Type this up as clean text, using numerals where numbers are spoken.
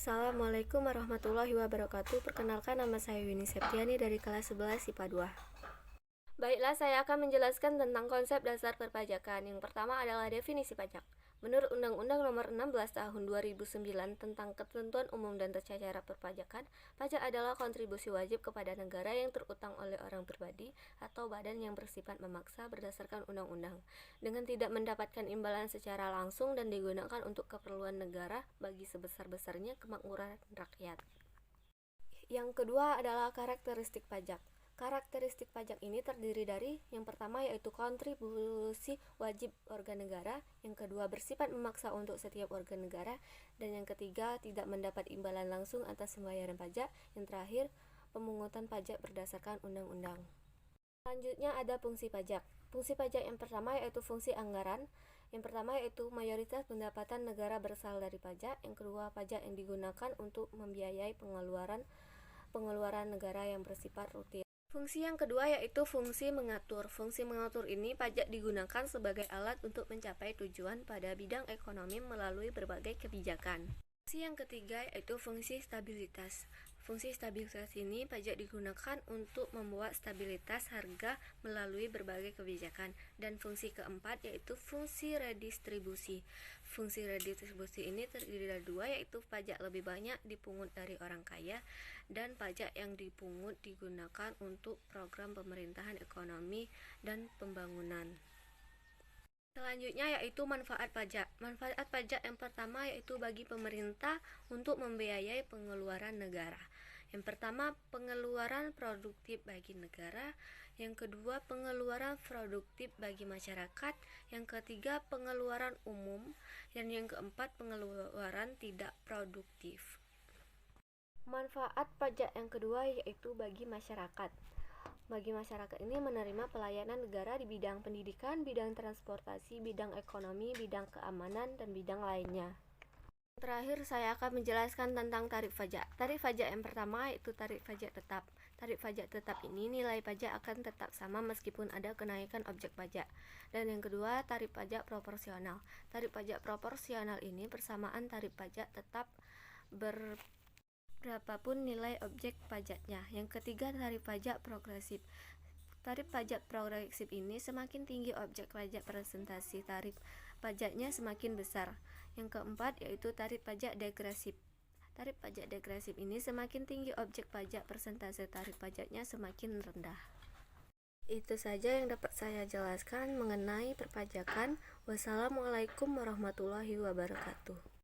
Assalamualaikum warahmatullahi wabarakatuh. Perkenalkan, nama saya Winnie Septiani dari kelas 11 IPA 2. Baiklah, saya akan menjelaskan tentang konsep dasar perpajakan. Yang pertama adalah definisi pajak. Menurut Undang-Undang Nomor 16 Tahun 2009 tentang Ketentuan Umum dan Tata Cara Perpajakan, pajak adalah kontribusi wajib kepada negara yang terutang oleh orang pribadi atau badan yang bersifat memaksa berdasarkan undang-undang, dengan tidak mendapatkan imbalan secara langsung dan digunakan untuk keperluan negara bagi sebesar-besarnya kemakmuran rakyat. Yang kedua adalah karakteristik pajak. Karakteristik pajak ini terdiri dari yang pertama yaitu kontribusi wajib warga negara, yang kedua bersifat memaksa untuk setiap warga negara, dan yang ketiga tidak mendapat imbalan langsung atas pembayaran pajak, yang terakhir pemungutan pajak berdasarkan undang-undang. Selanjutnya ada fungsi pajak. Fungsi pajak yang pertama yaitu fungsi anggaran. Yang pertama yaitu mayoritas pendapatan negara berasal dari pajak. Yang kedua, pajak yang digunakan untuk membiayai pengeluaran negara yang bersifat rutin. Fungsi yang kedua yaitu fungsi mengatur. Fungsi mengatur ini pajak digunakan sebagai alat untuk mencapai tujuan pada bidang ekonomi melalui berbagai kebijakan. Fungsi yang ketiga yaitu fungsi stabilitas. Fungsi stabilitas ini pajak digunakan untuk membuat stabilitas harga melalui berbagai kebijakan. Dan fungsi keempat yaitu fungsi redistribusi. Fungsi redistribusi ini terdiri dari dua, yaitu pajak lebih banyak dipungut dari orang kaya, dan pajak yang dipungut digunakan untuk program pemerintahan ekonomi dan pembangunan. Selanjutnya yaitu manfaat pajak. Manfaat pajak yang pertama yaitu bagi pemerintah untuk membiayai pengeluaran negara. Yang pertama, pengeluaran produktif bagi negara. Yang kedua, pengeluaran produktif bagi masyarakat. Yang ketiga, pengeluaran umum. Dan yang keempat, pengeluaran tidak produktif. Manfaat pajak yang kedua yaitu bagi masyarakat. Bagi masyarakat ini menerima pelayanan negara di bidang pendidikan, bidang transportasi, bidang ekonomi, bidang keamanan, dan bidang lainnya. Terakhir, saya akan menjelaskan tentang tarif pajak. Tarif pajak yang pertama yaitu tarif pajak tetap. Tarif pajak tetap ini nilai pajak akan tetap sama meskipun ada kenaikan objek pajak. Dan yang kedua, tarif pajak proporsional. Tarif pajak proporsional ini persamaan tarif pajak tetap berapapun nilai objek pajaknya. Yang ketiga, tarif pajak progresif. Tarif pajak progresif ini semakin tinggi objek pajak presentasi tarif pajaknya semakin besar. Yang keempat yaitu tarif pajak degresif. Tarif pajak degresif ini semakin tinggi objek pajak persentase tarif pajaknya semakin rendah. Itu saja yang dapat saya jelaskan mengenai perpajakan. Wassalamualaikum warahmatullahi wabarakatuh.